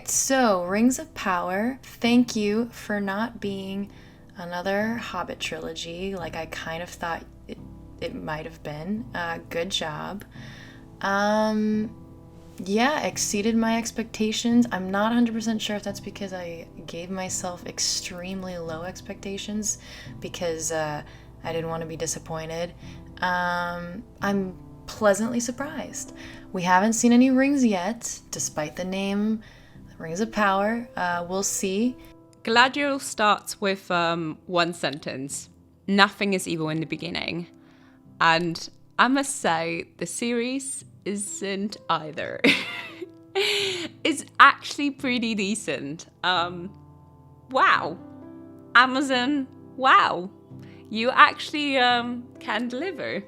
right, so Rings of Power. Thank you for not being another Hobbit trilogy like I kind of thought it might have been. Good job. Yeah, exceeded my expectations. I'm not 100% sure if that's because I gave myself extremely low expectations because I didn't want to be disappointed. I'm pleasantly surprised. We haven't seen any rings yet, despite the name Rings of Power. We'll see. Galadriel starts with one sentence. Nothing is evil in the beginning. And I must say, the series isn't either. It's actually pretty decent. Wow. Amazon, wow. You actually can deliver.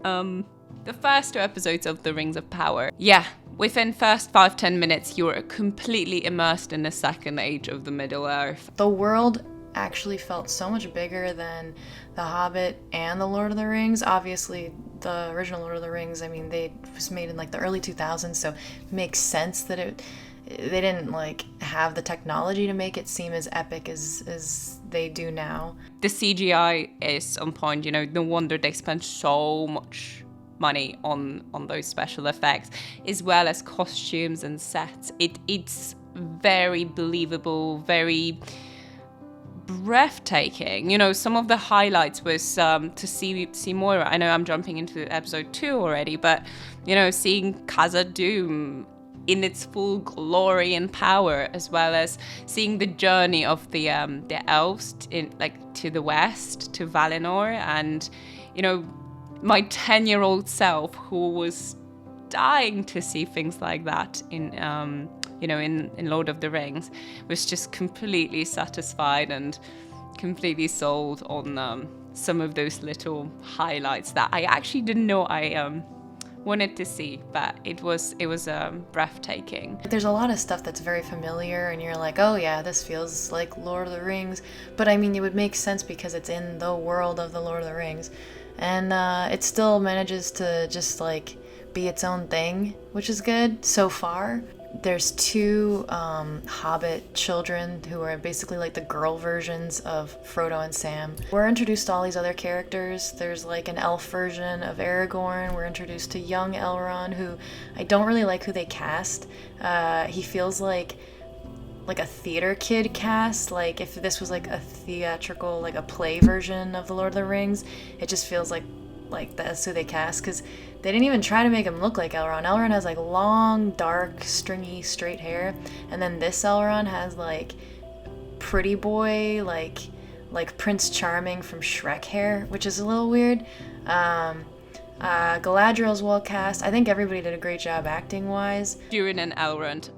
The first 2 episodes of The Rings of Power. Yeah, within first 5-10 minutes, you're completely immersed in the second age of the Middle-earth. The world actually felt so much bigger than The Hobbit and The Lord of the Rings. Obviously, the original Lord of the Rings, I mean, they was made in like the early 2000s, so it makes sense that they didn't like have the technology to make it seem as epic as they do now. The CGI is on point, no wonder they spent so much money on those special effects, as well as costumes and sets. It's very believable, very breathtaking. Some of the highlights was to see Moira. I know I'm jumping into episode 2 already, but seeing Khazad-dûm in its full glory and power, as well as seeing the journey of the elves to the west, to Valinor, and my 10-year-old self who was dying to see things like that in Lord of the Rings was just completely satisfied and completely sold on some of those little highlights that I actually didn't know I wanted to see, but it was breathtaking. There's a lot of stuff that's very familiar and you're like, oh yeah, this feels like Lord of the Rings, but I mean it would make sense because it's in the world of the Lord of the Rings, and it still manages to just like be its own thing, which is good so far. There's 2 Hobbit children who are basically like the girl versions of Frodo and Sam. We're introduced to all these other characters. There's like an elf version of Aragorn. We're introduced to young Elrond, who I don't really like who they cast. He feels like a theater kid cast. Like if this was like a theatrical, like a play version of The Lord of the Rings, it just feels like that's who they cast, because they didn't even try to make him look like Elrond. Elrond has like long, dark, stringy, straight hair, and then this Elrond has like pretty boy, like Prince Charming from Shrek hair, which is a little weird. Galadriel's well cast. I think everybody did a great job acting wise. Durin and Elrond,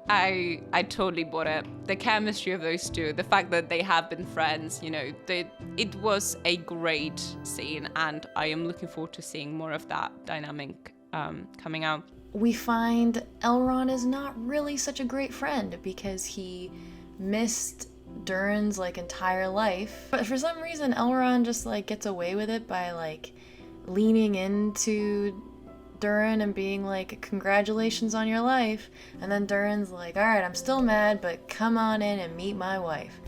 I totally bought it. The chemistry of those 2, the fact that they have been friends, it was a great scene, and I am looking forward to seeing more of that dynamic coming out. We find Elrond is not really such a great friend because he missed Durin's like entire life, but for some reason Elrond just like gets away with it by like leaning into Durin and being like, congratulations on your life, and then Durin's like, alright, I'm still mad, but come on in and meet my wife,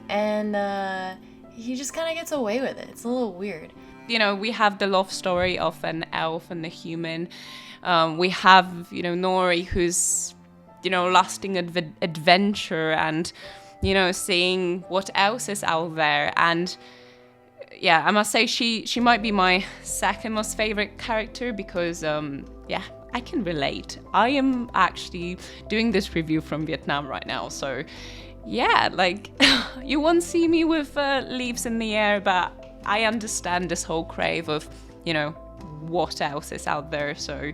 and he just kind of gets away with it. It's a little weird. We have the love story of an elf and a human. We have Nori, who's lasting adventure and seeing what else is out there. And yeah, I must say she might be my second most favorite character because, I can relate. I am actually doing this review from Vietnam right now, so yeah, like, you won't see me with leaves in the air, but I understand this whole crave of, what else is out there. So,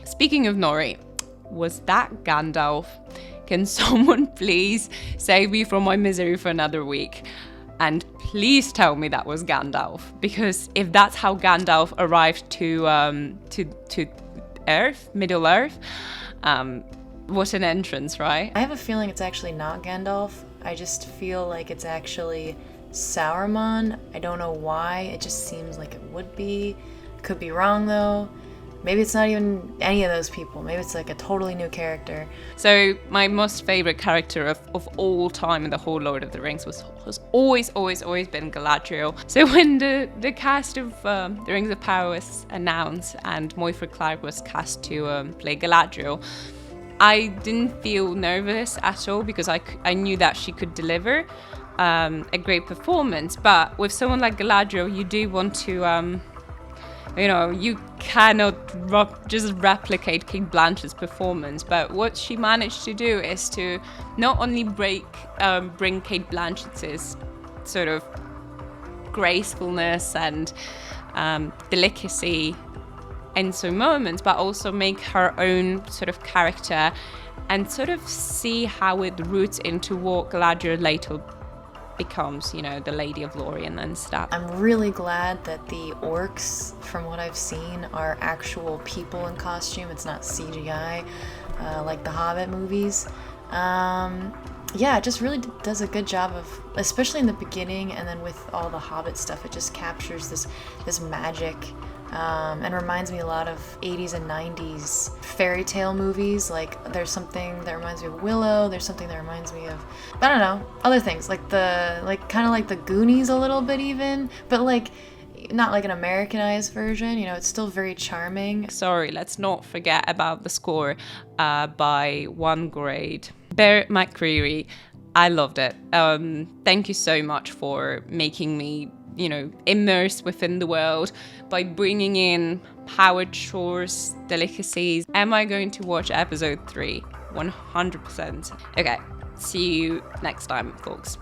speaking of Nori, was that Gandalf? Can someone please save me from my misery for another week? And please tell me that was Gandalf, because if that's how Gandalf arrived to Earth, Middle Earth, what an entrance, right? I have a feeling it's actually not Gandalf. I just feel like it's actually Sauron. I don't know why. It just seems like it would be. Could be wrong though. Maybe it's not even any of those people. Maybe it's like a totally new character. So my most favorite character of all time in the whole Lord of the Rings was always been Galadriel. So when the cast of The Rings of Power was announced and Moyford Clark was cast to play Galadriel, I didn't feel nervous at all because I knew that she could deliver a great performance. But with someone like Galadriel, you do want to... you cannot just replicate Kate Blanchett's performance, but what she managed to do is to not only bring Kate Blanchett's sort of gracefulness and delicacy in some moments, but also make her own sort of character and sort of see how it roots into what Galadriel later becomes, the Lady of Lorien and stuff. I'm really glad that the orcs, from what I've seen, are actual people in costume. It's not CGI, like the Hobbit movies. It just really does a good job of, especially in the beginning, and then with all the Hobbit stuff, it just captures this magic. And reminds me a lot of 80s and 90s fairy tale movies. Like, there's something that reminds me of Willow. There's something that reminds me of, I don't know, other things. Kind of like the Goonies a little bit even. But, not like an Americanized version. It's still very charming. Sorry, let's not forget about the score by One Grade. Barrett McCreary. I loved it. Thank you so much for making me immersed within the world by bringing in Howard Shore's delicacies. Am I going to watch episode 3? 100%. Okay, see you next time, folks.